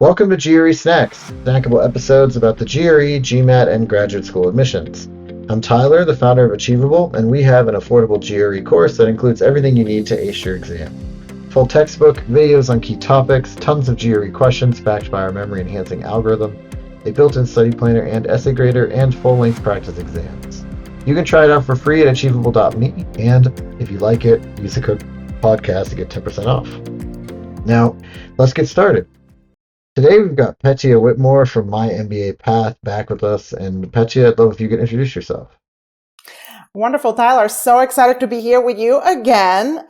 Welcome to GRE Snacks, snackable episodes about the GRE, GMAT, and graduate school admissions. I'm Tyler, the founder of Achievable, and we have an affordable GRE course that includes everything you need to ace your exam. Full textbook, videos on key topics, tons of GRE questions backed by our memory-enhancing algorithm, a built-in study planner and essay grader, and full-length practice exams. You can try it out for free at achievable.me, and if you like it, use the code podcast to get 10% off. Now, let's get started. Today we've got Petia Whitmore from MyMBAPath back with us. And Petia, I'd love if you could introduce yourself. Wonderful, Tyler. So excited to be here with you again.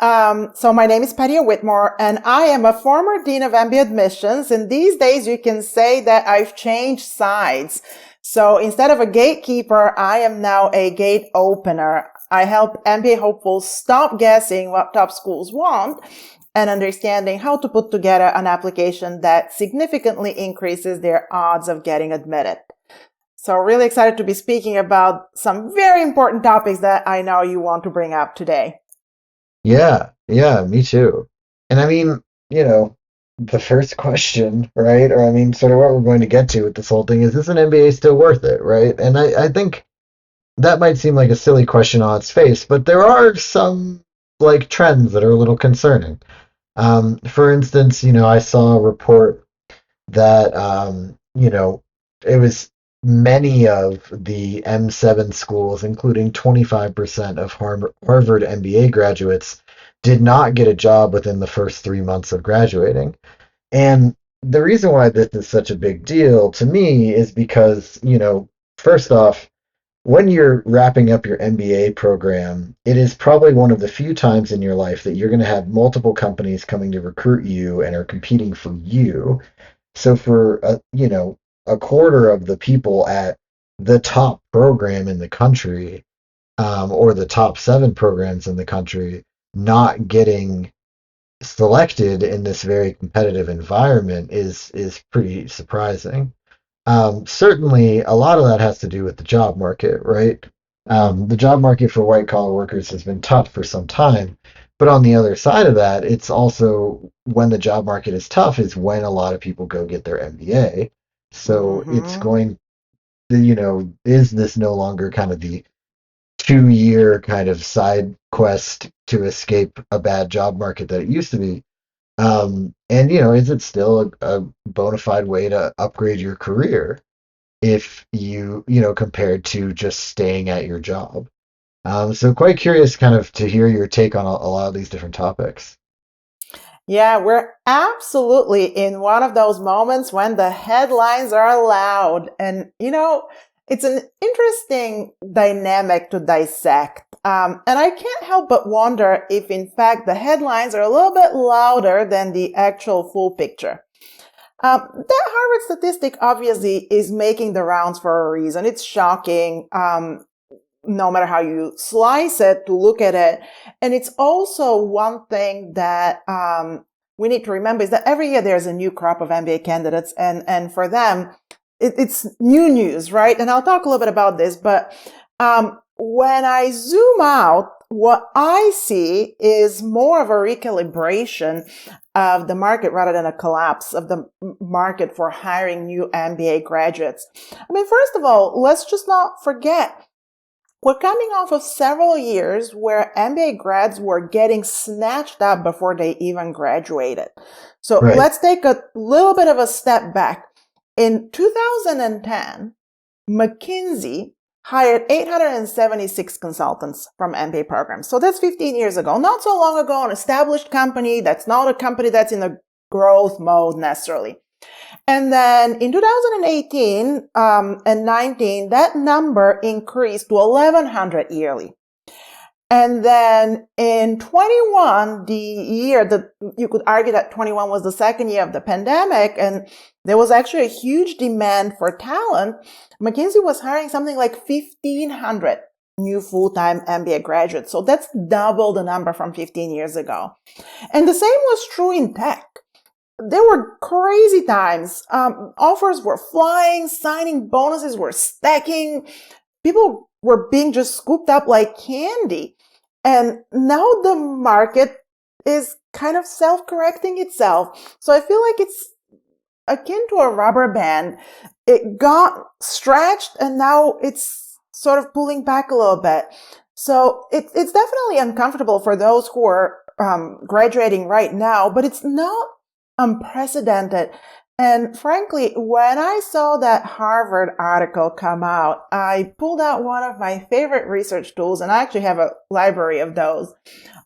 So my name is Petia Whitmore, and I am a former Dean of MBA admissions. And these days you can say that I've changed sides. So instead of a gatekeeper, I am now a gate opener. I help MBA hopefuls stop guessing what top schools want and understanding how to put together an application that significantly increases their odds of getting admitted. So really excited to be speaking about some very important topics that I know you want to bring up today. Yeah, me too. And I mean, the first question, right? Or I mean, sort of what we're going to get to with this whole thing is this an MBA still worth it, right? And I think that might seem like a silly question on its face, but there are some like trends that are a little concerning. For instance, I saw a report that, it was many of the M7 schools, including 25% of Harvard MBA graduates, did not get a job within the first 3 months of graduating. And the reason why this is such a big deal to me is because, first off, when you're wrapping up your MBA program, it is probably one of the few times in your life that you're going to have multiple companies coming to recruit you and are competing for you. So for a quarter of the people at the top program in the country, or the top seven programs in the country, not getting selected in this very competitive environment is pretty surprising. Certainly, a lot of that has to do with the job market, right? The job market for white collar workers has been tough for some time. But on the other side of that, it's also when the job market is tough is when a lot of people go get their MBA. So it's Mm-hmm. going, is this no longer kind of the 2 year kind of side quest to escape a bad job market that it used to be? And is it still a bona fide way to upgrade your career if compared to just staying at your job? So quite curious kind of to hear your take on a lot of these different topics. Yeah, we're absolutely in one of those moments when the headlines are loud. And, it's an interesting dynamic to dissect. And I can't help but wonder if, in fact, the headlines are a little bit louder than the actual full picture. That Harvard statistic obviously is making the rounds for a reason. It's shocking. No matter how you slice it to look at it. And it's also one thing that we need to remember is that every year there's a new crop of MBA candidates, and for them, it's new news, right? And I'll talk a little bit about this, but when I zoom out, what I see is more of a recalibration of the market rather than a collapse of the market for hiring new MBA graduates. I mean, first of all, let's just not forget we're coming off of several years where MBA grads were getting snatched up before they even graduated. So Right. let's take a little bit of a step back. In 2010, McKinsey hired 876 consultants from MBA programs. So that's 15 years ago. Not so long ago, an established company that's not a company that's in a growth mode necessarily. And then in 2018 and 19, that number increased to 1,100 yearly. And then in 21, the year that you could argue that 21 was the second year of the pandemic, and there was actually a huge demand for talent, McKinsey was hiring something like 1,500 new full-time MBA graduates. So that's double the number from 15 years ago. And the same was true in tech. There were crazy times. Offers were flying, signing bonuses were stacking. People were being just scooped up like candy. And now the market is kind of self-correcting itself. So I feel like it's akin to a rubber band. It got stretched and now it's sort of pulling back a little bit. So it's definitely uncomfortable for those who are graduating right now, but it's not unprecedented. And frankly, when I saw that Harvard article come out, I pulled out one of my favorite research tools, and I actually have a library of those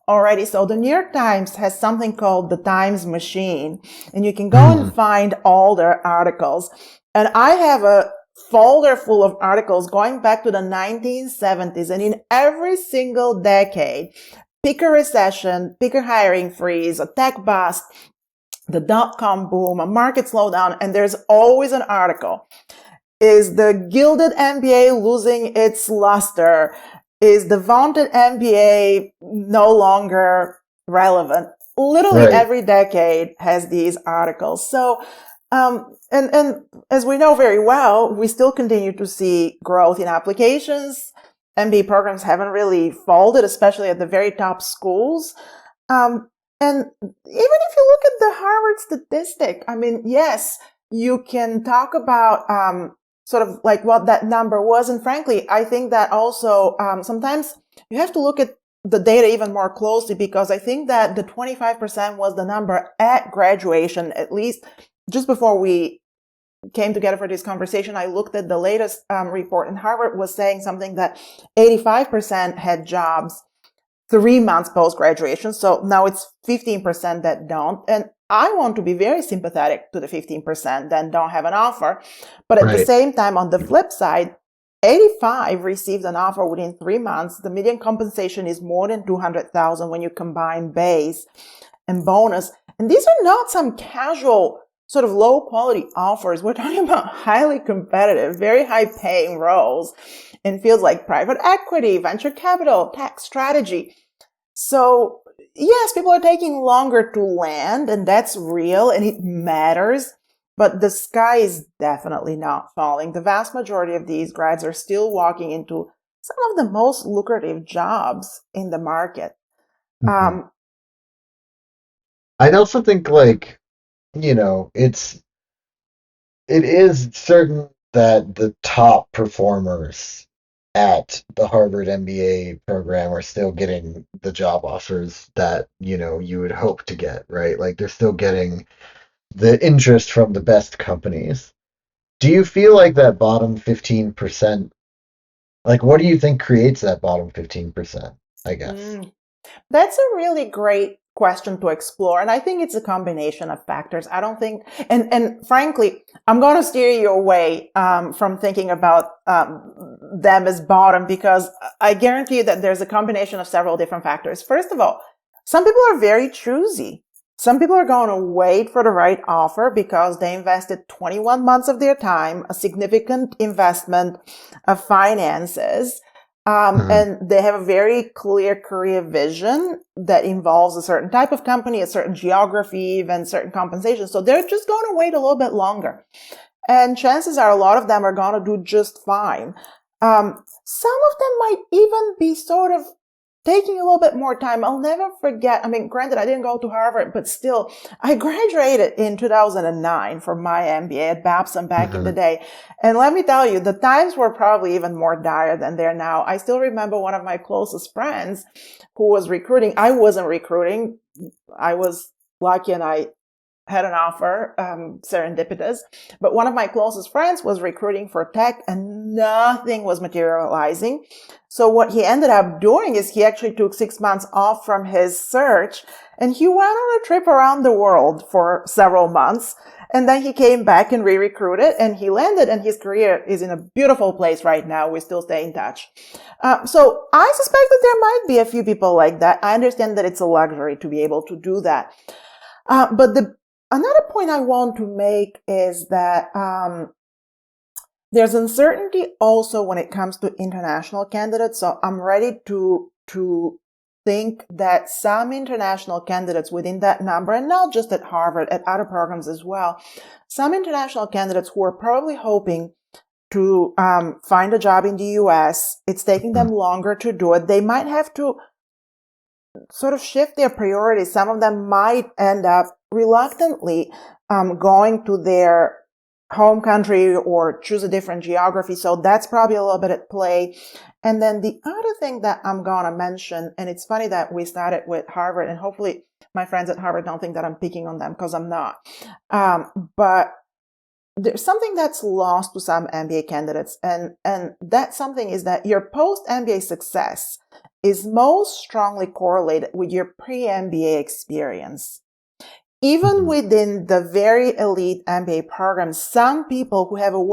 already. So the New York Times has something called the Times Machine, and you can go and find all their articles. And I have a folder full of articles going back to the 1970s, and in every single decade, pick a recession, pick a hiring freeze, a tech bust, the dot-com boom, a market slowdown, and there's always an article. Is the gilded MBA losing its luster? Is the vaunted MBA no longer relevant? Literally Right. every decade has these articles. So, and as we know very well, we still continue to see growth in applications. MBA programs haven't really folded, especially at the very top schools. And even if you look at the Harvard statistic, I mean, yes, you can talk about sort of like what that number was. And frankly, I think that also sometimes you have to look at the data even more closely, because I think that the 25% was the number at graduation. At least just before we came together for this conversation, I looked at the latest report, and Harvard was saying something that 85% had jobs 3 months post-graduation. So now it's 15% that don't. And I want to be very sympathetic to the 15% that don't have an offer. But at the Right. same time, on the flip side, 85 received an offer within 3 months. The median compensation is more than 200,000 when you combine base and bonus. And these are not some casual sort of low quality offers. We're talking about highly competitive, very high paying roles in fields like private equity, venture capital, tax strategy. So yes, people are taking longer to land, and that's real and it matters, but the sky is definitely not falling. The vast majority of these grads are still walking into some of the most lucrative jobs in the market. Mhm. Um, I also think like, it is certain that the top performers at the Harvard MBA program are still getting the job offers that, you would hope to get, right? Like they're still getting the interest from the best companies. Do you feel like that bottom 15%, like what do you think creates that bottom 15%, I guess? mm, That's a really great question to explore. And I think it's a combination of factors. I don't think, and frankly, I'm going to steer you away from thinking about them as bottom, because I guarantee you that there's a combination of several different factors. First of all, some people are very choosy. Some people are going to wait for the right offer because they invested 21 months of their time, a significant investment of finances, Mhm. and they have a very clear career vision that involves a certain type of company, a certain geography, even certain compensation. So they're just going to wait a little bit longer. And chances are a lot of them are going to do just fine. Some of them might even be sort of taking a little bit more time. I'll never forget. I mean, granted, I didn't go to Harvard, but still, I graduated in 2009 from my MBA at Babson back in the Mhm. day. And let me tell you, the times were probably even more dire than they're now. I still remember one of my closest friends who was recruiting. I wasn't recruiting. I was lucky and I had an offer, serendipitous, but one of my closest friends was recruiting for tech and nothing was materializing. So what he ended up doing is he actually took 6 months off from his search and he went on a trip around the world for several months. And then he came back and re-recruited and he landed, and his career is in a beautiful place right now. We still stay in touch. So I suspect that there might be a few people like that. I understand that it's a luxury to be able to do that. But another point I want to make is that there's uncertainty also when it comes to international candidates. So I'm ready to think that some international candidates within that number, and not just at Harvard, at other programs as well, some international candidates who are probably hoping to find a job in the US, it's taking them Mhm. longer to do it. They might have to sort of shift their priorities. Some of them might end up reluctantly going to their home country or choose a different geography. So that's probably a little bit at play. And then the other thing that I'm going to mention, and it's funny that we started with Harvard, and hopefully my friends at Harvard don't think that I'm picking on them, because I'm not. But there's something that's lost to some MBA candidates, and that something is that your post-MBA success is most strongly correlated with your pre-MBA experience. Even within the very elite MBA programs, some people who have a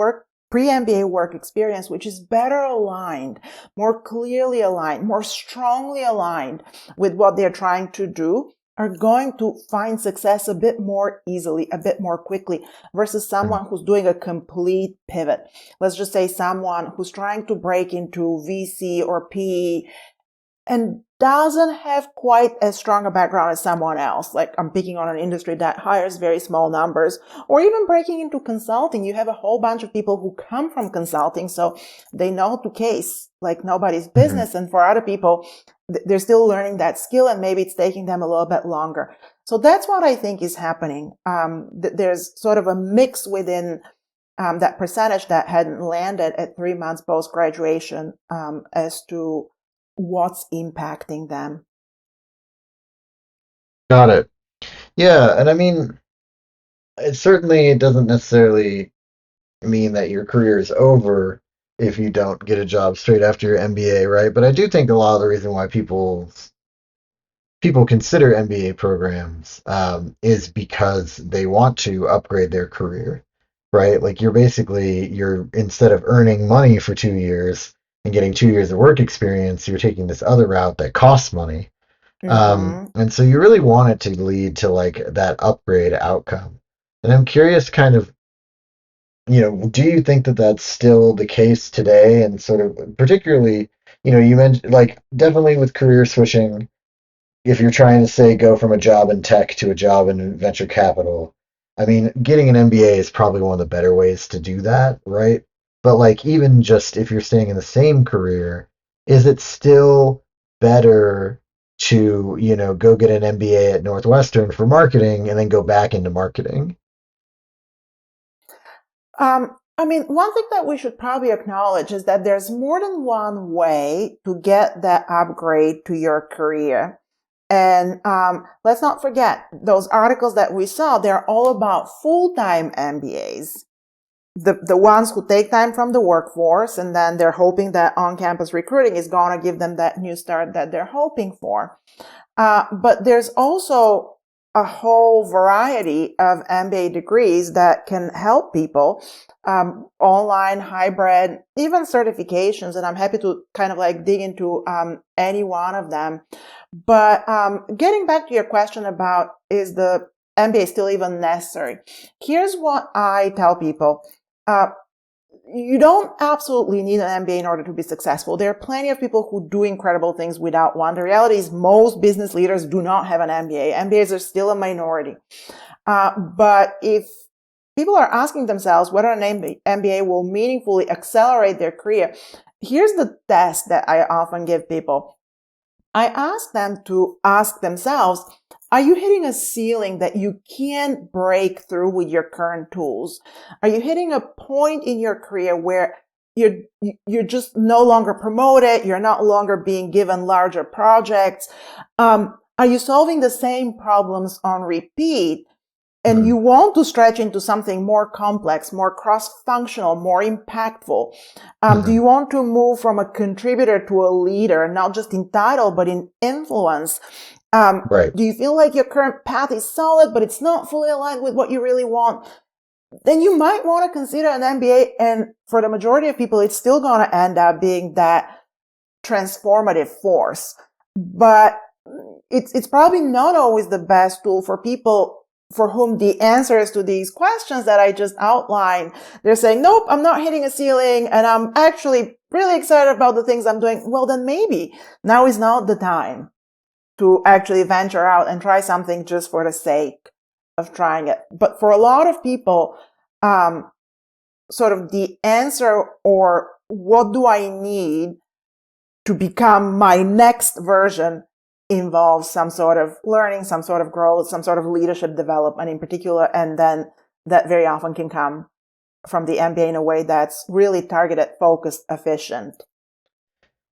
pre-MBA work experience, which is better aligned, more clearly aligned, more strongly aligned with what they're trying to do, are going to find success a bit more easily, a bit more quickly, versus someone who's doing a complete pivot. Let's just say someone who's trying to break into VC or PE and doesn't have quite as strong a background as someone else. Like, I'm picking on an industry that hires very small numbers, or even breaking into consulting. You have a whole bunch of people who come from consulting, so they know to case like nobody's business. And for other people, they're still learning that skill, and maybe it's taking them a little bit longer. So that's what I think is happening. There's sort of a mix within that percentage that hadn't landed at 3 months post-graduation as to what's impacting them. Got it. Yeah, and I mean, it doesn't necessarily mean that your career is over if you don't get a job straight after your MBA, right? But I do think a lot of the reason why people consider MBA programs is because they want to upgrade their career, right? Like you're instead of earning money for 2 years and getting 2 years of work experience, you're taking this other route that costs money. Mm-hmm. And so you really want it to lead to like that upgrade outcome. And I'm curious, kind of, do you think that that's still the case today? And sort of particularly, you mentioned like definitely with career switching, if you're trying to say go from a job in tech to a job in venture capital, I mean, getting an MBA is probably one of the better ways to do that, right? But like even just if you're staying in the same career, is it still better to, go get an MBA at Northwestern for marketing and then go back into marketing? I mean, one thing that we should probably acknowledge is that there's more than one way to get that upgrade to your career. And let's not forget, those articles that we saw, they're all about full-time MBAs. The ones who take time from the workforce, and then they're hoping that on-campus recruiting is going to give them that new start that they're hoping for. But there's also a whole variety of MBA degrees that can help people, online, hybrid, even certifications. And I'm happy to kind of like dig into any one of them. But getting back to your question about, is the MBA still even necessary? Here's what I tell people. You don't absolutely need an MBA in order to be successful. There are plenty of people who do incredible things without one. The reality is most business leaders do not have an MBA. MBAs are still a minority. But if people are asking themselves whether an MBA will meaningfully accelerate their career, here's the test that I often give people. I ask them to ask themselves, are you hitting a ceiling that you can't break through with your current tools? Are you hitting a point in your career where you're just no longer promoted? You're not longer being given larger projects? Are you solving the same problems on repeat? And you want to stretch into something more complex, more cross-functional, more impactful. Do you want to move from a contributor to a leader, not just in title, but in influence? Right. Do you feel like your current path is solid, but it's not fully aligned with what you really want? Then you might want to consider an MBA. And for the majority of people, it's still going to end up being that transformative force. But it's probably not always the best tool for people for whom the answers to these questions that I just outlined, they're saying, nope, I'm not hitting a ceiling, and I'm actually really excited about the things I'm doing. Well, then maybe now is not the time to actually venture out and try something just for the sake of trying it. But for a lot of people, sort of the answer, or what do I need to become my next version, involves some sort of learning, some sort of growth, some sort of leadership development in particular. And then that very often can come from the MBA in a way that's really targeted, focused, efficient.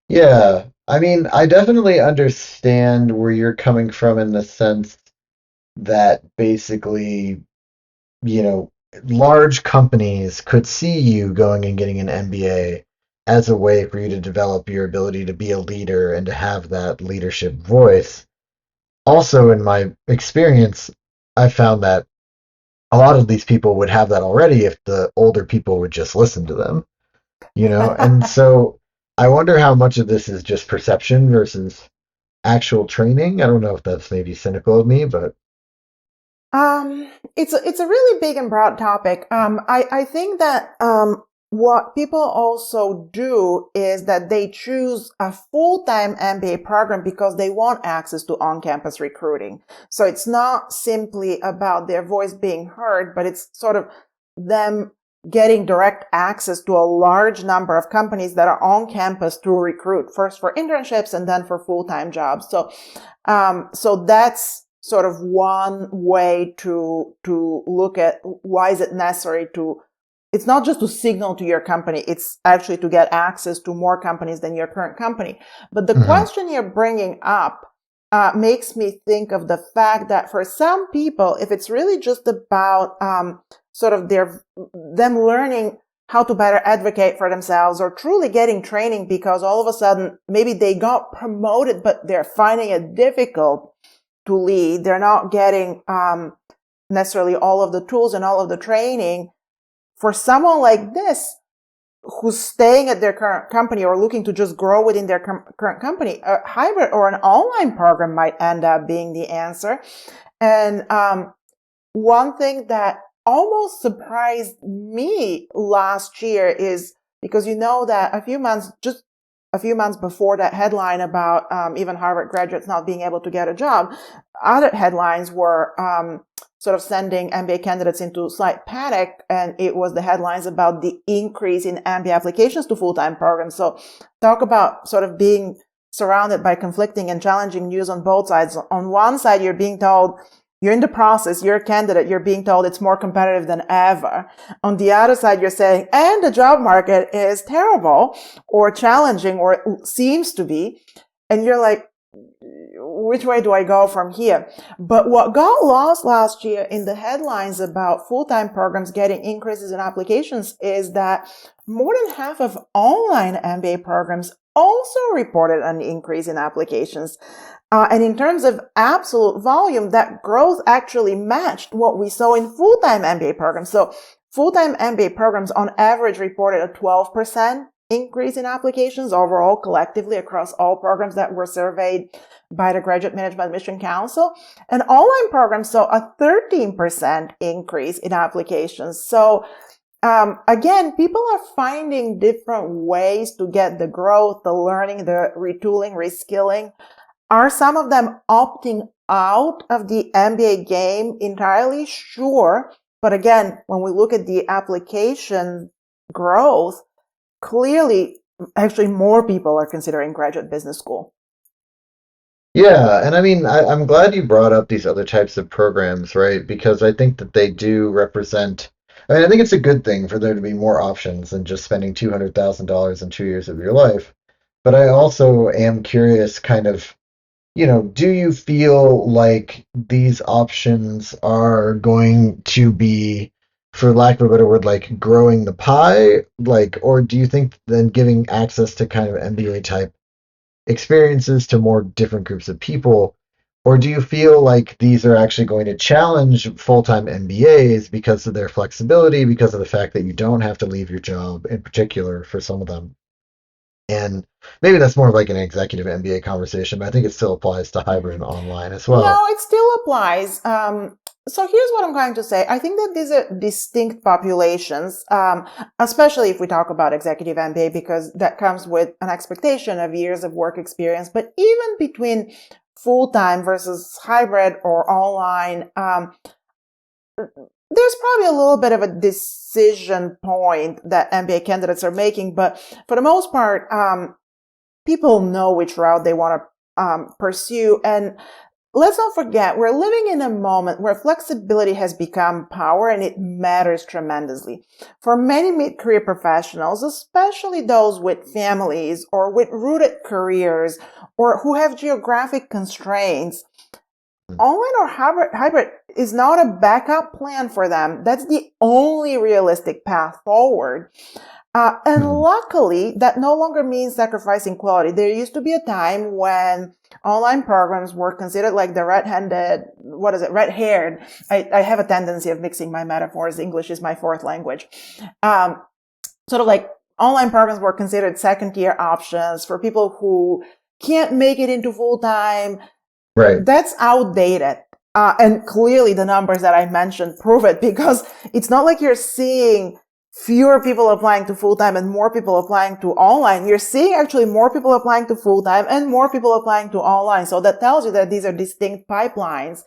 Yeah. I mean, I definitely understand where you're coming from in the sense that basically, you know, large companies could see you going and getting an MBA as a way for you to develop your ability to be a leader and to have that leadership voice. Also, in my experience, I found that a lot of these people would have that already if the older people would just listen to them, you know? And so I wonder how much of this is just perception versus actual training. I don't know if that's maybe cynical of me, but It's a really big and broad topic. I think that what people also do is that they choose a full-time MBA program because they want access to on-campus recruiting. So it's not simply about their voice being heard, but it's sort of them getting direct access to a large number of companies that are on campus to recruit, first for internships and then for full-time jobs. So that's sort of one way to look at why is it necessary to, it's not just to signal to your company, it's actually to get access to more companies than your current company. But the mhm. question you're bringing up makes me think of the fact that for some people, if it's really just about sort of them learning how to better advocate for themselves or truly getting training because all of a sudden maybe they got promoted, but they're finding it difficult to lead. They're not getting necessarily all of the tools and all of the training. For someone like this, who's staying at their current company or looking to just grow within their current company, a hybrid or an online program might end up being the answer. And one thing that almost surprised me last year is because you know that just a few months before that headline about even Harvard graduates not being able to get a job, other headlines were sort of sending MBA candidates into slight panic, and it was the headlines about the increase in MBA applications to full-time programs. So talk about sort of being surrounded by conflicting and challenging news on both sides. On one side, you're being told you're in the process, you're a candidate, you're being told it's more competitive than ever. On the other side, you're saying, and the job market is terrible or challenging, or it seems to be. And you're like, which way do I go from here? But what got lost last year in the headlines about full-time programs getting increases in applications is that more than half of online MBA programs also reported an increase in applications. And in terms of absolute volume, that growth actually matched what we saw in full-time MBA programs. So full-time MBA programs on average reported a 12% increase in applications overall collectively across all programs that were surveyed by the Graduate Management Admission Council. And online programs saw a 13% increase in applications. So again, people are finding different ways to get the growth, the learning, the retooling, reskilling. Are some of them opting out of the MBA game entirely? Sure. But again, when we look at the application growth, clearly, actually more people are considering graduate business school. Yeah, and I mean, I'm glad you brought up these other types of programs, right? Because I think that they do represent, I mean, I think it's a good thing for there to be more options than just spending $200,000 in 2 years of your life. But I also am curious, kind of, do you feel like these options are going to be, for lack of a better word, like growing the pie? Like, or do you think then giving access to kind of MBA type experiences to more different groups of people? Or do you feel like these are actually going to challenge full-time MBAs because of their flexibility, because of the fact that you don't have to leave your job in particular for some of them? And maybe that's more of like an executive MBA conversation, but I think it still applies to hybrid and online as well. No, it still applies. So here's what I'm going to say. I think that these are distinct populations, especially if we talk about executive MBA, because that comes with an expectation of years of work experience. But even between full-time versus hybrid or online, there's probably a little bit of a decision point that MBA candidates are making. But for the most part, people know which route they want to pursue. And let's not forget, we're living in a moment where flexibility has become power and it matters tremendously. For many mid-career professionals, especially those with families or with rooted careers or who have geographic constraints, online or hybrid is not a backup plan for them. That's the only realistic path forward. And luckily, that no longer means sacrificing quality. There used to be a time when online programs were considered like the red-haired. I have a tendency of mixing my metaphors. English is my fourth language. Sort of like online programs were considered second-tier options for people who can't make it into full-time. Right. That's outdated. And clearly the numbers that I mentioned prove it, because it's not like you're seeing fewer people applying to full-time and more people applying to online. You're seeing actually more people applying to full-time and more people applying to online. So that tells you that these are distinct pipelines.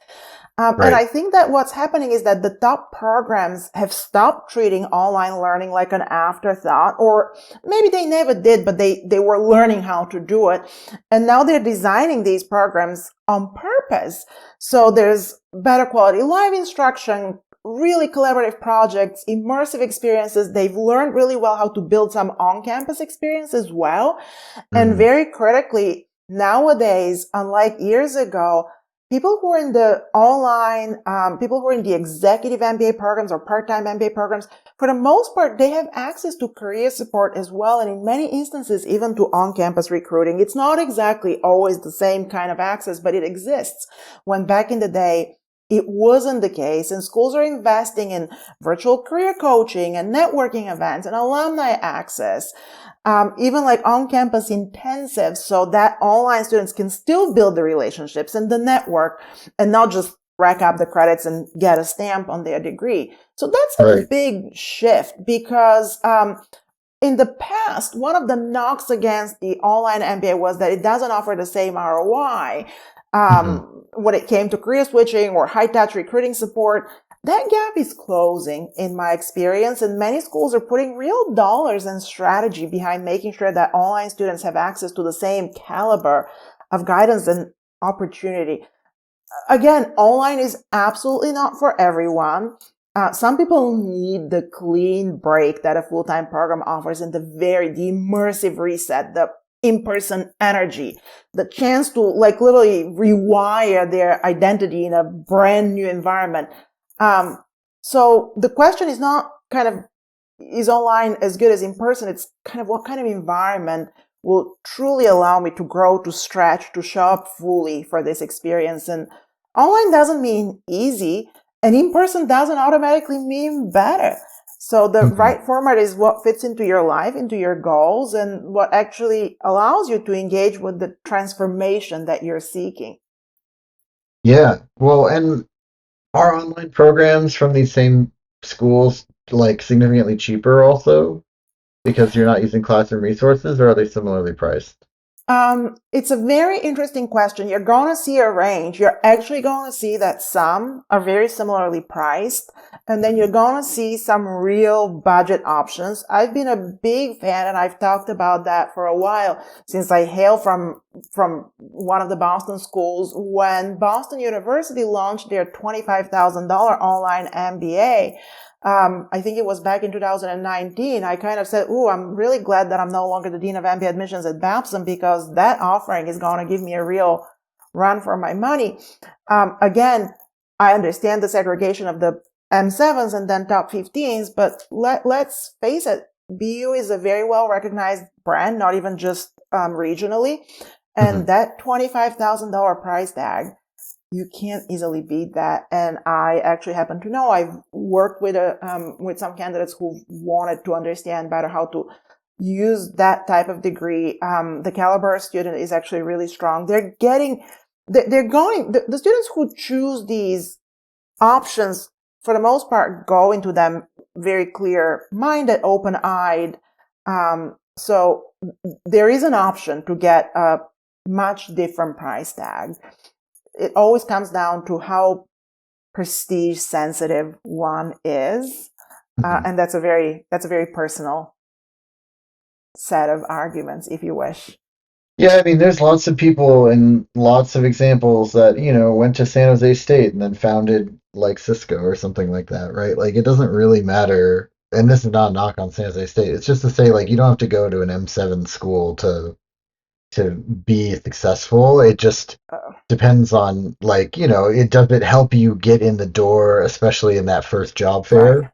Right. And I think that what's happening is that the top programs have stopped treating online learning like an afterthought, or maybe they never did, but they were learning how to do it. And now they're designing these programs on purpose. So there's better quality live instruction, really collaborative projects, immersive experiences. They've learned really well how to build some on-campus experience as well. And very critically, nowadays, unlike years ago, people who are in the online, people who are in the executive MBA programs or part-time MBA programs, for the most part, they have access to career support as well. And in many instances, even to on-campus recruiting. It's not exactly always the same kind of access, but it exists. When back in the day, it wasn't the case, and schools are investing in virtual career coaching and networking events and alumni access, even like on-campus intensives, so that online students can still build the relationships and the network and not just rack up the credits and get a stamp on their degree. So that's a big shift, because in the past, one of the knocks against the online MBA was that it doesn't offer the same ROI. When it came to career switching or high-touch recruiting support. That gap is closing in my experience, and many schools are putting real dollars and strategy behind making sure that online students have access to the same caliber of guidance and opportunity. Again, online is absolutely not for everyone. Some people need the clean break that a full-time program offers, and the immersive reset, the in-person energy, the chance to like literally rewire their identity in a brand new environment. So the question is not kind of, is online as good as in person? It's kind of what kind of environment will truly allow me to grow, to stretch, to show up fully for this experience. And online doesn't mean easy, and in person doesn't automatically mean better. So the right format is what fits into your life, into your goals, and what actually allows you to engage with the transformation that you're seeking. Yeah. Well, and are online programs from these same schools like significantly cheaper also because you're not using classroom resources, or are they similarly priced? It's a very interesting question. You're going to see a range. You're actually going to see that some are very similarly priced, and then you're going to see some real budget options. I've been a big fan, and I've talked about that for a while, since I hail from one of the Boston schools. When Boston University launched their $25,000 online MBA, I think it was back in 2019, I kind of said, I'm really glad that I'm no longer the Dean of MBA admissions at Babson, because that offering is going to give me a real run for my money. Again, I understand the segregation of the M7s and then top 15s, but let's face it, BU is a very well recognized brand, not even just regionally. And that $25,000 price tag, you can't easily beat that. And I actually happen to know, I've worked with some candidates who wanted to understand better how to use that type of degree. The caliber of student is actually really strong. The students who choose these options, for the most part, go into them very clear-minded, open-eyed. So there is an option to get a much different price tag. It always comes down to how prestige sensitive one is. And that's a very personal set of arguments, if you wish. Yeah, I mean, there's lots of people and lots of examples that, went to San Jose State and then founded like Cisco or something like that, right? Like it doesn't really matter. And this is not a knock on San Jose State. It's just to say like you don't have to go to an M7 school to be successful. It just Uh, depends on like, does it help you get in the door, especially in that first job right. fair?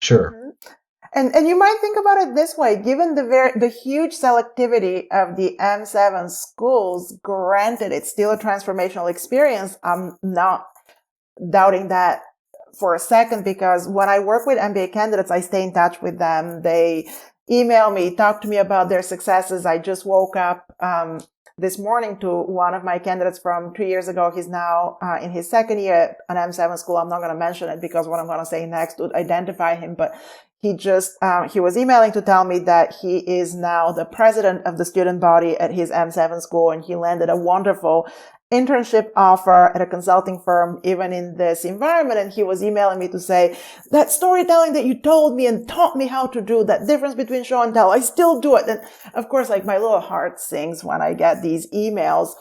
Sure. Mhm. And you might think about it this way, given the huge selectivity of the M7 schools, granted it's still a transformational experience. I'm not doubting that for a second, because when I work with MBA candidates, I stay in touch with them. They email me, talk to me about their successes. I just woke up this morning to one of my candidates from 2 years ago. He's now in his second year at an M7 school. I'm not going to mention it because what I'm going to say next would identify him, but he was emailing to tell me that he is now the president of the student body at his M7 school, and he landed a wonderful internship offer at a consulting firm, even in this environment. And he was emailing me to say, that storytelling that you told me and taught me how to do, that difference between show and tell, I still do it. And of course, like my little heart sings when I get these emails.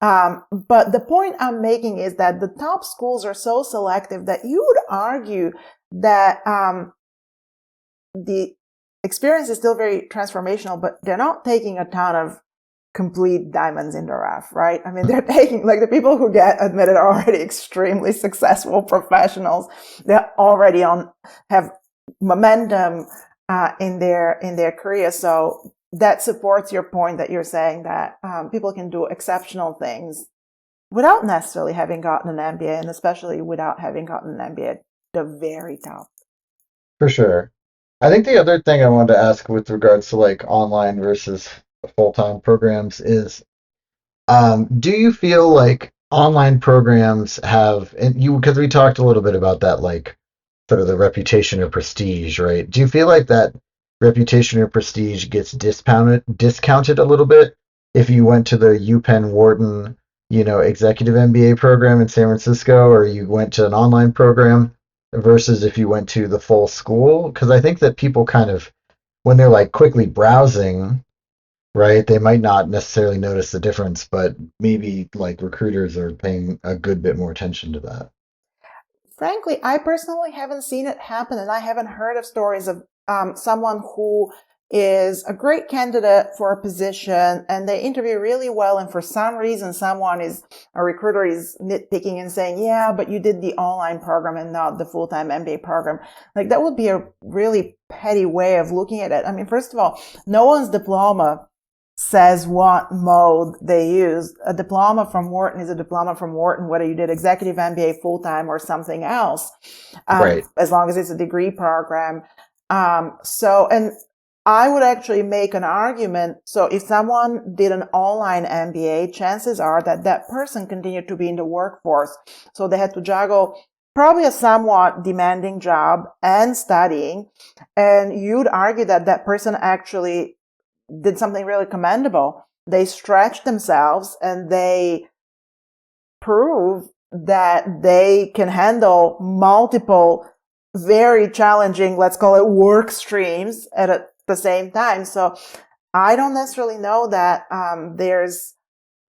But the point I'm making is that the top schools are so selective that you would argue that the experience is still very transformational, but they're not taking a ton of complete diamonds in the rough, right? I mean, they're taking, like, the people who get admitted are already extremely successful professionals. They're already have momentum in their career. So that supports your point that you're saying that people can do exceptional things without necessarily having gotten an MBA, and especially without having gotten an MBA at the very top. For sure. I think the other thing I wanted to ask with regards to like online versus full-time programs is, do you feel like online programs have, and because we talked a little bit about that, like sort of the reputation or prestige, right? Do you feel like that reputation or prestige gets discounted a little bit if you went to the UPenn Wharton, executive MBA program in San Francisco, or you went to an online program versus if you went to the full school? Because I think that people kind of, when they're like quickly browsing, right, they might not necessarily notice the difference, but maybe like recruiters are paying a good bit more attention to that. Frankly, I personally haven't seen it happen, and I haven't heard of stories of someone who is a great candidate for a position and they interview really well, and for some reason a recruiter is nitpicking and saying, yeah, but you did the online program and not the full-time MBA program. Like, that would be a really petty way of looking at it. I mean, first of all, no one's diploma says what mode they use. A diploma from Wharton is a diploma from Wharton, whether you did executive MBA full time or something else, Right. as long as it's a degree program. And I would actually make an argument. So if someone did an online MBA, chances are that that person continued to be in the workforce. So they had to juggle probably a somewhat demanding job and studying. And you'd argue that that person actually did something really commendable. They stretched themselves and they prove that they can handle multiple very challenging, let's call it, work streams at the same time. So I don't necessarily know that there's,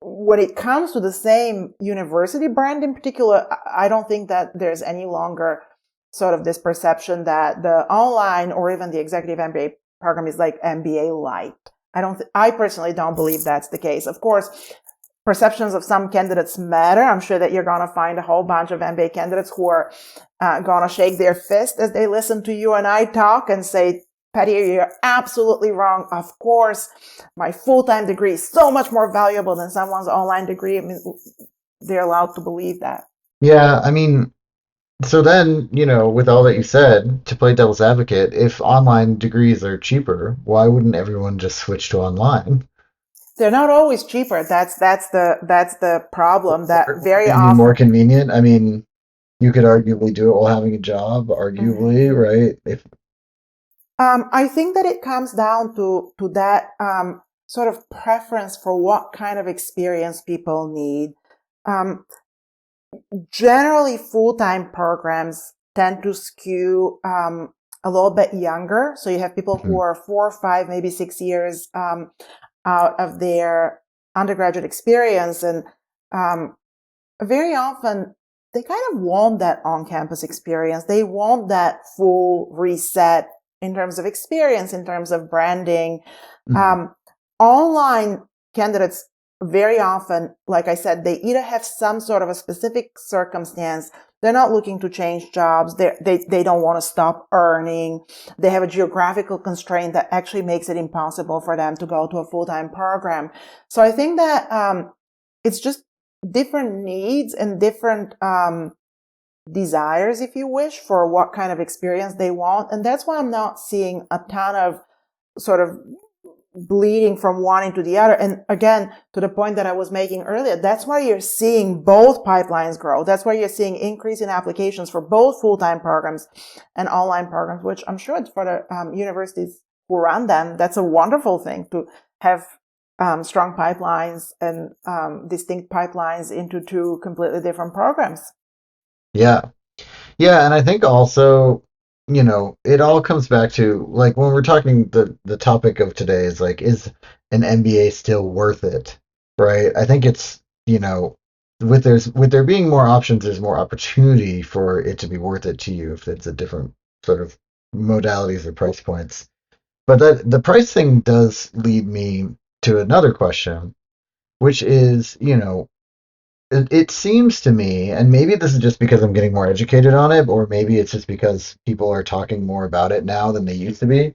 when it comes to the same university brand in particular, I don't think that there's any longer sort of this perception that the online or even the executive MBA program is like MBA light. I personally don't believe that's the case. Of course, perceptions of some candidates matter. I'm sure that you're going to find a whole bunch of MBA candidates who are going to shake their fist as they listen to you and I talk and say, Petia, you're absolutely wrong. Of course, my full-time degree is so much more valuable than someone's online degree. I mean, they're allowed to believe that. Yeah, I mean, so then, with all that you said, to play devil's advocate, if online degrees are cheaper, why wouldn't everyone just switch to online? They're not always cheaper. That's the problem, that Or very maybe more often. convenient. I mean, you could arguably do it while having a job, Mhm. arguably, right? If I think that it comes down to that sort of preference for what kind of experience people need. Um, Generally, full-time programs tend to skew a little bit younger. So you have people who Mhm. are 4, 5, maybe 6 years out of their undergraduate experience. And very often they kind of want that on-campus experience. They want that full reset in terms of experience, in terms of branding. Mm-hmm. Online candidates very often, like I said, they either have some sort of a specific circumstance. They're not looking to change jobs. They don't want to stop earning. They have a geographical constraint that actually makes it impossible for them to go to a full-time program. So I think that it's just different needs and different desires, if you wish, for what kind of experience they want. And that's why I'm not seeing a ton of sort of bleeding from one into the other. And again, to the point that I was making earlier, that's why you're seeing both pipelines grow. That's why you're seeing increase in applications for both full-time programs and online programs, which I'm sure for the universities who run them, that's a wonderful thing to have strong pipelines and distinct pipelines into two completely different programs. Yeah. Yeah, and I think also, it all comes back to like when we're talking the topic of today is like, is an MBA still worth it? Right? I think it's, with there being more options, there's more opportunity for it to be worth it to you if it's a different sort of modalities or price points. But the price thing does lead me to another question, which is, it seems to me, and maybe this is just because I'm getting more educated on it, or maybe it's just because people are talking more about it now than they used to be,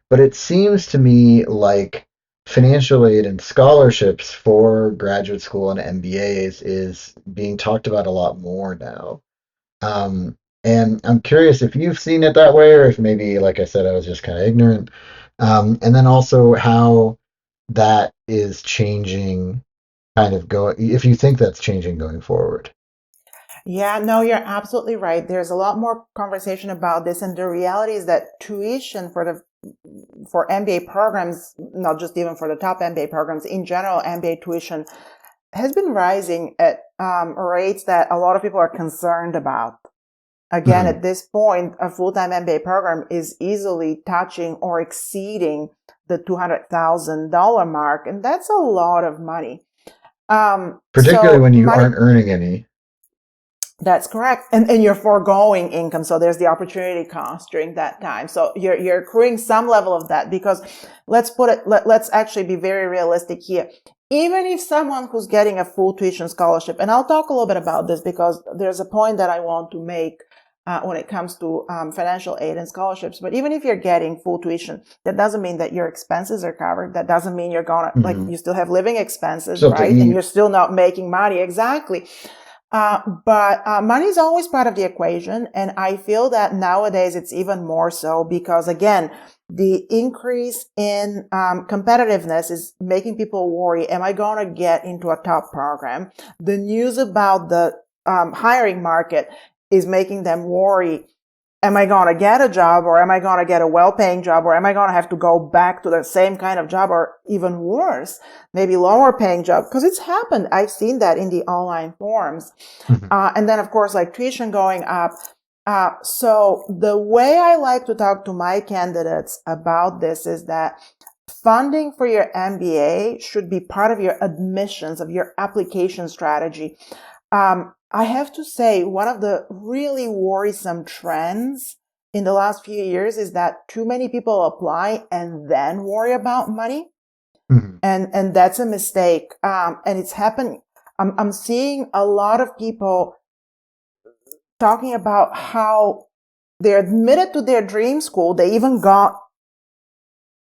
but it seems to me like financial aid and scholarships for graduate school and MBAs is being talked about a lot more now. And I'm curious if you've seen it that way, or if maybe, like I said, I was just kind of ignorant. And then also how that is changing kind of go if you think that's changing going forward. Yeah, no, you're absolutely right. There's a lot more conversation about this, and the reality is that tuition for MBA programs, not just even for the top MBA programs, in general, MBA tuition has been rising at rates that a lot of people are concerned about. Again, Hmm. at this point, a full-time MBA program is easily touching or exceeding the $200,000 mark, and that's a lot of money. Particularly So when you money, aren't earning any. that's correct. And you're foregoing income. So there's the opportunity cost during that time. So you're accruing some level of that because let's actually be very realistic here. Even if someone who's getting a full tuition scholarship, and I'll talk a little bit about this because there's a point that I want to make when it comes to financial aid and scholarships. But even if you're getting full tuition, that doesn't mean that your expenses are covered. That doesn't mean you're gonna, like, Hmm. you still have living expenses, Still have to right? And eat. you're still not making money. Exactly. But money is always part of the equation. And I feel that nowadays it's even more so because, again, the increase in competitiveness is making people worry. Am I going to get into a top program? The news about the hiring market is making them worry. Am I going to get a job, or am I going to get a well-paying job, or am I going to have to go back to the same kind of job, or even worse, maybe lower paying job? Because it's happened. I've seen that in the online forums. Hmm. And then of course, like tuition going up. So the way I like to talk to my candidates about this is that funding for your MBA should be part of your admissions, of your application strategy. I have to say, one of the really worrisome trends in the last few years is that too many people apply and then worry about money. Hmm. And that's a mistake. And it's happening. I'm seeing a lot of people talking about how they're admitted to their dream school. They even got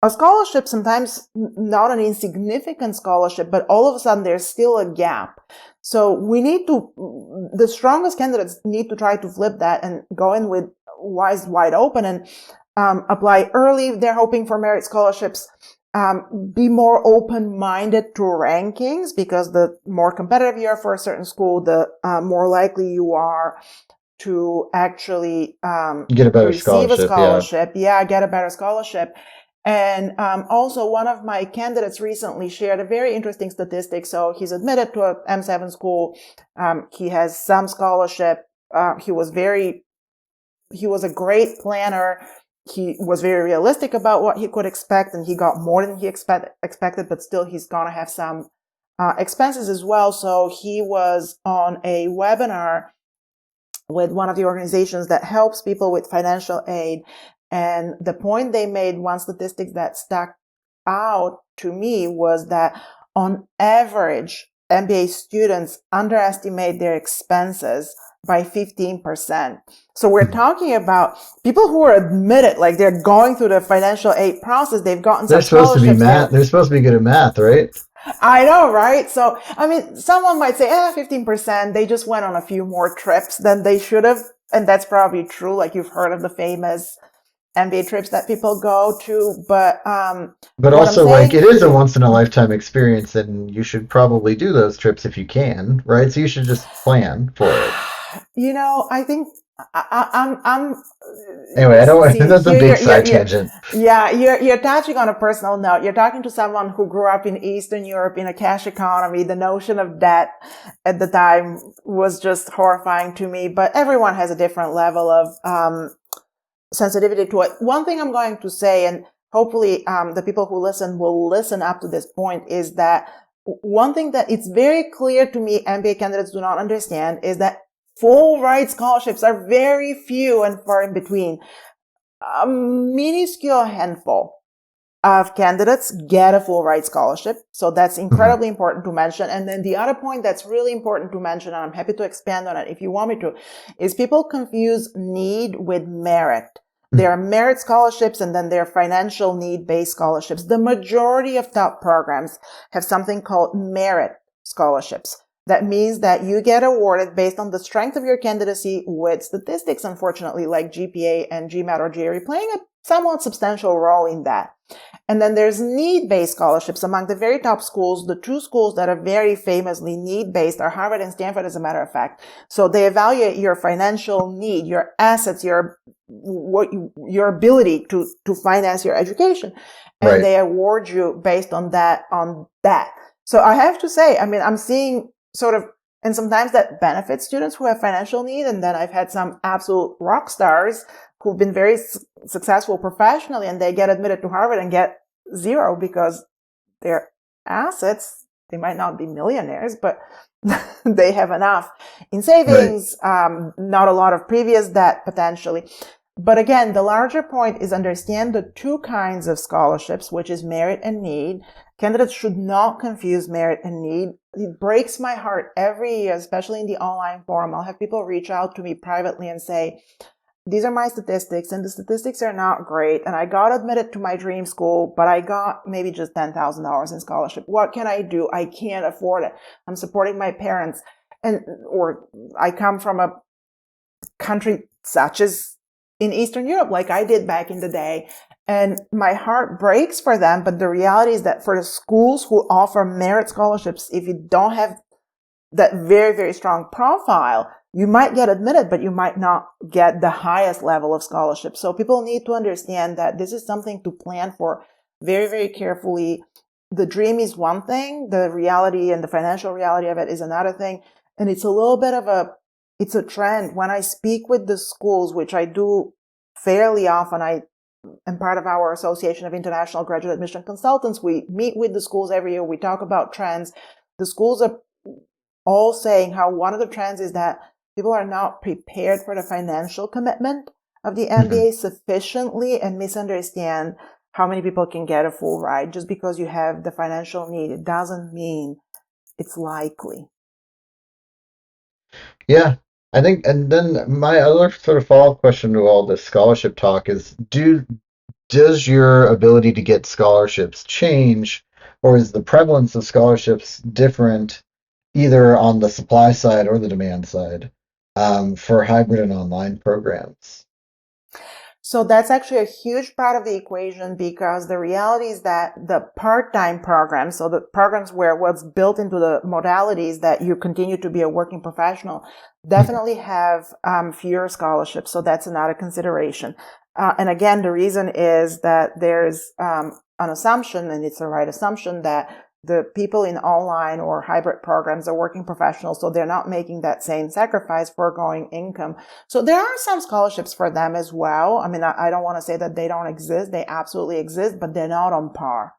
a scholarship, sometimes not an insignificant scholarship, but all of a sudden there's still a gap. So the strongest candidates need to try to flip that and go in with eyes wide open and apply early if they're hoping for merit scholarships. Be more open-minded to rankings, because the more competitive you are for a certain school, the more likely you are to actually Get a better receive a scholarship, yeah. scholarship. Yeah, get a better scholarship. And also, one of my candidates recently shared a very interesting statistic. So he's admitted to a M7 school. He has some scholarship. He was a great planner. he was very realistic about what he could expect, and he got more than he expected, but still he's going to have some expenses as well. So he was on a webinar with one of the organizations that helps people with financial aid. And the point they made, one statistic that stuck out to me, was that on average, MBA students underestimate their expenses by 15%. So we're talking about people who are admitted, like they're going through the financial aid process. They've gotten They're some supposed to be scholarships. math. They're supposed to be good at math, right? I know, right? So, I mean, someone might say, 15%, they just went on a few more trips than they should have. And that's probably true. Like you've heard of the famous MBA trips that people go to. But what I'm also, like, saying, it is a once in a lifetime experience, and you should probably do those trips if you can, right? So you should just plan for it. I think I'm Anyway, I don't want, see that's a here big side tangent. you're touching on a personal note. You're talking to someone who grew up in Eastern Europe in a cash economy. The notion of debt at the time was just horrifying to me, but everyone has a different level of sensitivity to it. One thing I'm going to say, and hopefully the people who listen will listen up to this point, is that one thing that it's very clear to me MBA candidates do not understand is that full ride scholarships are very few and far in between. A minuscule handful of candidates get a full ride scholarship. So that's Mhm. incredibly important to mention. And then the other point that's really important to mention, and I'm happy to expand on it if you want me to, is people confuse need with merit. There are merit scholarships and then there are financial need-based scholarships. The majority of top programs have something called merit scholarships. That means that you get awarded based on the strength of your candidacy, with statistics, unfortunately, like GPA and GMAT or GRE playing a somewhat substantial role in that. And then there's need-based scholarships among the very top schools. The two schools that are very famously need-based are Harvard and Stanford, as a matter of fact. So they evaluate your financial need, your assets, your ability to finance your education, and Right. they award you based on that. So I have to say, I mean, I'm seeing sort of, and sometimes that benefits students who have financial need. And then I've had some absolute rock stars who've been very successful professionally, and they get admitted to Harvard and get zero because their assets, they might not be millionaires, but they have enough in Right. savings, not a lot of previous debt potentially. But again, the larger point is understand the two kinds of scholarships, which is merit and need. Candidates should not confuse merit and need. It breaks my heart every year, especially in the online forum. I'll have people reach out to me privately and say, these are my statistics, and the statistics are not great. And I got admitted to my dream school, but I got maybe just $10,000 in scholarship. What can I do? I can't afford it. I'm supporting my parents. Or I come from a country such as in Eastern Europe, like I did back in the day. And my heart breaks for them. But the reality is that for the schools who offer merit scholarships, if you don't have that very, very strong profile, you might get admitted, but you might not get the highest level of scholarship. So people need to understand that this is something to plan for very, very carefully. The dream is one thing. The reality and the financial reality of it is another thing. And it's a little bit of it's a trend. When I speak with the schools, which I do fairly often, I am part of our Association of International Graduate Admission Consultants. We meet with the schools every year. We talk about trends. The schools are all saying how one of the trends is that people are not prepared for the financial commitment of the Mhm. MBA sufficiently and misunderstand how many people can get a full ride. Just because you have the financial need, it doesn't mean it's likely. Yeah. I think, and then my other sort of follow-up question to all this scholarship talk is, does your ability to get scholarships change, or is the prevalence of scholarships different either on the supply side or the demand side, for hybrid and online programs? So that's actually a huge part of the equation, because the reality is that the part-time programs, so the programs where what's built into the modalities that you continue to be a working professional, Mhm. definitely have fewer scholarships. So that's another consideration. And again, the reason is that there's an assumption, and it's the right assumption, that the people in online or hybrid programs are working professionals, so they're not making that same sacrifice for growing income. So there are some scholarships for them as well. I mean, I don't want to say that they don't exist. They absolutely exist, but they're not on par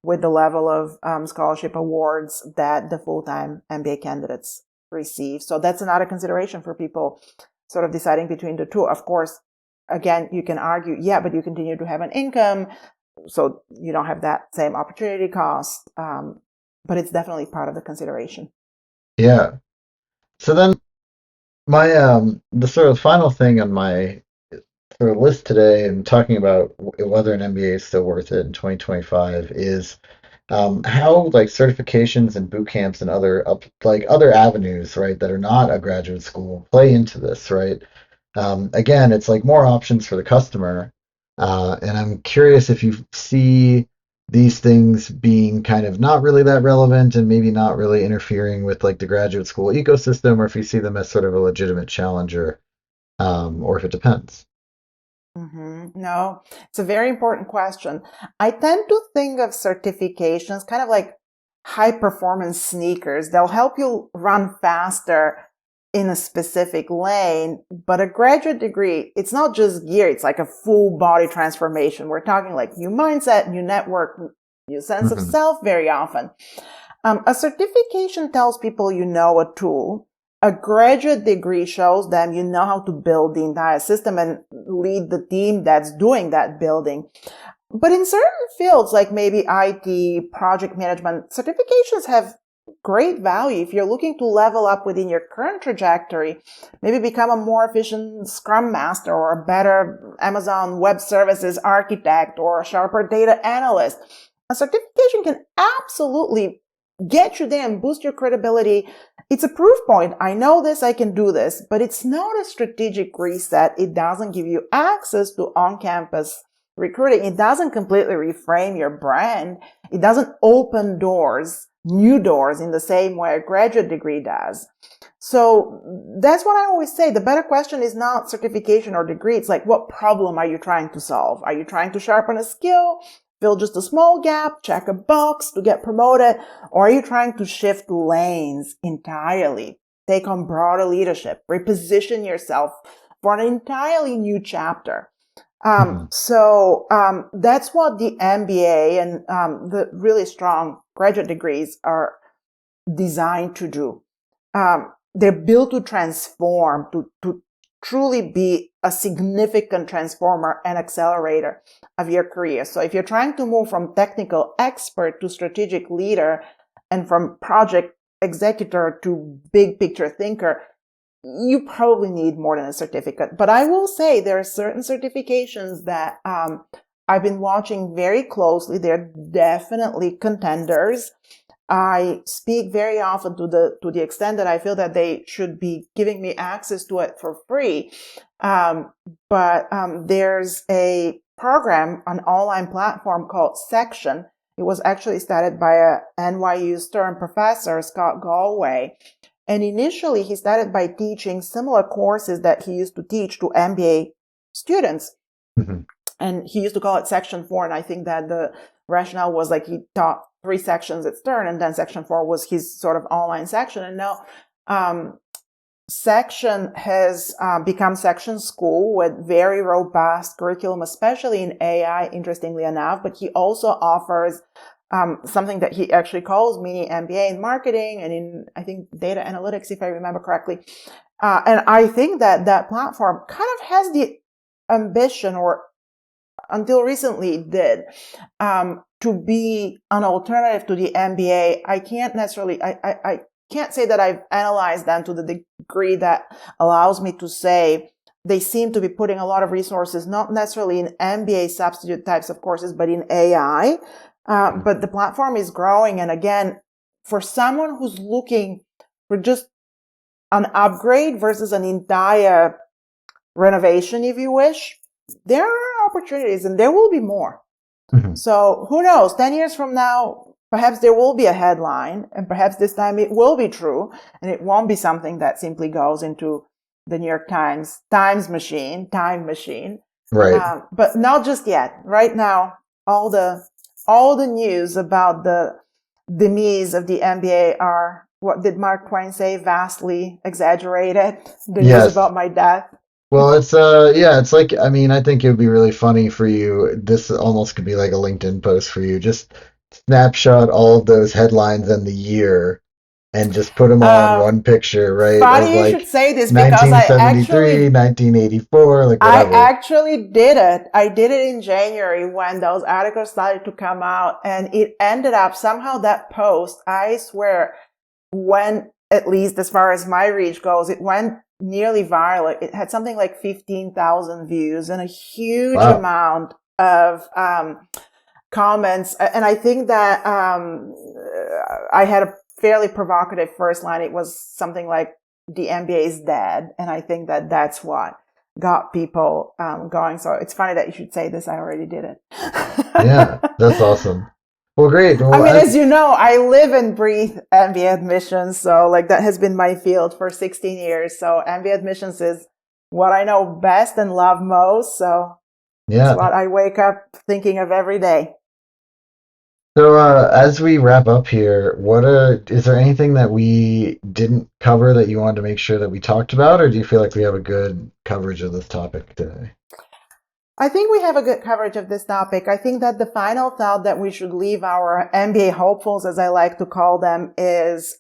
with the level of scholarship awards that the full-time MBA candidates receive. So that's another consideration for people sort of deciding between the two. Of course, again, you can argue, yeah, but you continue to have an income, so you don't have that same opportunity cost. But it's definitely part of the consideration. Yeah. So then my the sort of final thing on my sort of list today and talking about whether an MBA is still worth it in 2025 is how like certifications and boot camps and other avenues, right, that are not a graduate school play into this, right? Again, it's like more options for the customer, and I'm curious if you see these things being kind of not really that relevant and maybe not really interfering with like the graduate school ecosystem, or if you see them as sort of a legitimate challenger, or if it depends. No, it's a very important question. I tend to think of certifications kind of like high performance sneakers. They'll help you run faster in a specific lane, but a graduate degree, it's not just gear, it's like a full body transformation. We're talking like new mindset, new network, new sense of Hmm. self very often. A certification tells people you know a tool. A graduate degree shows them you know how to build the entire system and lead the team that's doing that building. But in certain fields, like maybe IT, project management, certifications have great value if you're looking to level up within your current trajectory, maybe become a more efficient Scrum Master or a better Amazon Web Services architect or a sharper data analyst. A certification can absolutely get you there and boost your credibility. It's a proof point. I know this, I can do this, but it's not a strategic reset. It doesn't give you access to on-campus recruiting. It doesn't completely reframe your brand. It doesn't open doors, new doors in the same way a graduate degree does. So that's what I always say. The better question is not certification or degree. It's like, what problem are you trying to solve? Are you trying to sharpen a skill, fill just a small gap, check a box to get promoted? Or are you trying to shift lanes entirely, take on broader leadership, reposition yourself for an entirely new chapter? Hmm. That's what the MBA and the really strong graduate degrees are designed to do. They're built to transform, to truly be a significant transformer and accelerator of your career. So if you're trying to move from technical expert to strategic leader and from project executor to big picture thinker, you probably need more than a certificate. But I will say there are certain certifications that I've been watching very closely. They're definitely contenders. I speak very often to the extent that I feel that they should be giving me access to it for free. But there's a program, an online platform called Section. It was actually started by a NYU Stern professor, Scott Galway. And initially, he started by teaching similar courses that he used to teach to MBA students. Hmm. And he used to call it Section 4. And I think that the rationale was like he taught 3 sections at Stern, and then Section 4 was his sort of online section. And now Section has become Section School with very robust curriculum, especially in AI, interestingly enough. But he also offers something that he actually calls Mini-MBA in marketing and in, I think, data analytics, if I remember correctly. And I think that that platform kind of has the ambition, or until recently did, to be an alternative to the MBA. I can't necessarily, I can't say that I've analyzed them to the degree that allows me to say they seem to be putting a lot of resources, not necessarily in MBA substitute types of courses, but in AI. But the platform is growing. And again, for someone who's looking for just an upgrade versus an entire renovation, if you wish, there are opportunities and there will be more. Hmm. So who knows, 10 years from now, perhaps there will be a headline, and perhaps this time it will be true, and it won't be something that simply goes into the New York Times time machine. Right. But not just yet. Right now, all the news about the Demise of the MBA are, what did Mark Twain say? Vastly exaggerated. The news Yes. about my death. Well, it's yeah, it's like I mean, I think it would be really funny for you. This almost could be like a LinkedIn post for you. Just snapshot all of those headlines and the year and just put them all in Um, one picture, right? Of Funny you should like say this because 1973, 1984, like I whatever. actually did it. I did it in January when those articles started to come out, and it ended up somehow that post, I swear, went, at least as far as my reach goes, it went nearly viral. It had something like 15,000 views and a huge Wow. amount of comments. And I think that I had a fairly provocative first line. It was something like, the MBA is dead. And I think that that's what got people going. So it's funny that you should say this. I already did it. Yeah, that's awesome. Well, great. I Well, mean, as you know, I live and breathe MBA admissions. So like that has been my field for 16 years. So MBA admissions is what I know best and love most. So it's yeah. what I wake up thinking of every day. So, as we wrap up here, is there anything that we didn't cover that you wanted to make sure that we talked about, or do you feel like we have a good coverage of this topic today? I think we have a good coverage of this topic. I think that the final thought that we should leave our MBA hopefuls, as I like to call them, is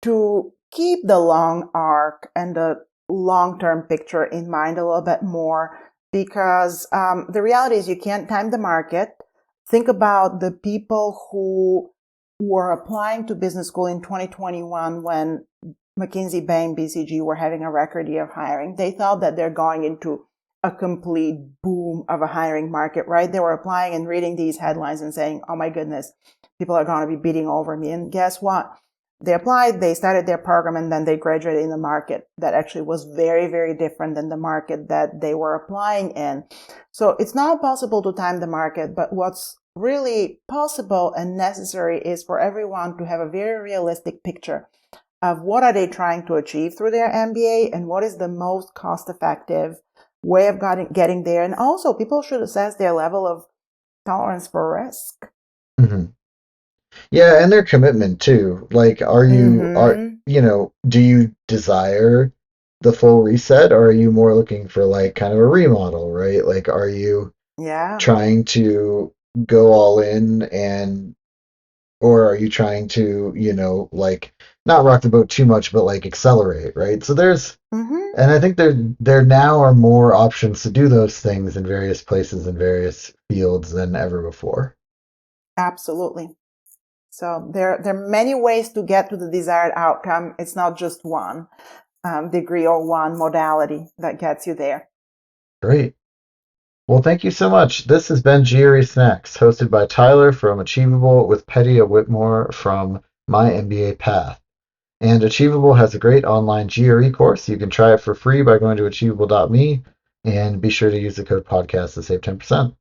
to keep the long arc and the long-term picture in mind a little bit more, because the reality is you can't time the market. Think about the people who were applying to business school in 2021 when McKinsey, Bain, BCG were having a record year of hiring. They thought that they're going into a complete boom of a hiring market, right? They were applying and reading these headlines and saying, oh my goodness, people are going to be beating over me. And guess what? They applied, they started their program, and then they graduated in a market that actually was very, very different than the market that they were applying in. So it's not possible to time the market, but what's really possible and necessary is for everyone to have a very realistic picture of what are they trying to achieve through their MBA and what is the most cost-effective way of getting there. And also, people should assess their level of tolerance for risk. Hmm. Yeah, and their commitment too. Like, Mm-hmm. do you desire the full reset, or are you more looking for like kind of a remodel, right? Like, are you Yeah. trying to go all in or are you trying to, like not rock the boat too much, but like accelerate, right? Mm-hmm. And I think there now are more options to do those things in various places and various fields than ever before. Absolutely. So there are many ways to get to the desired outcome. It's not just one degree or one modality that gets you there. Great. Well, thank you so much. This has been GRE Snacks, hosted by Tyler from Achievable with Petia Whitmore from MyMBAPath. And Achievable has a great online GRE course. You can try it for free by going to achievable.me and be sure to use the code podcast to save 10%.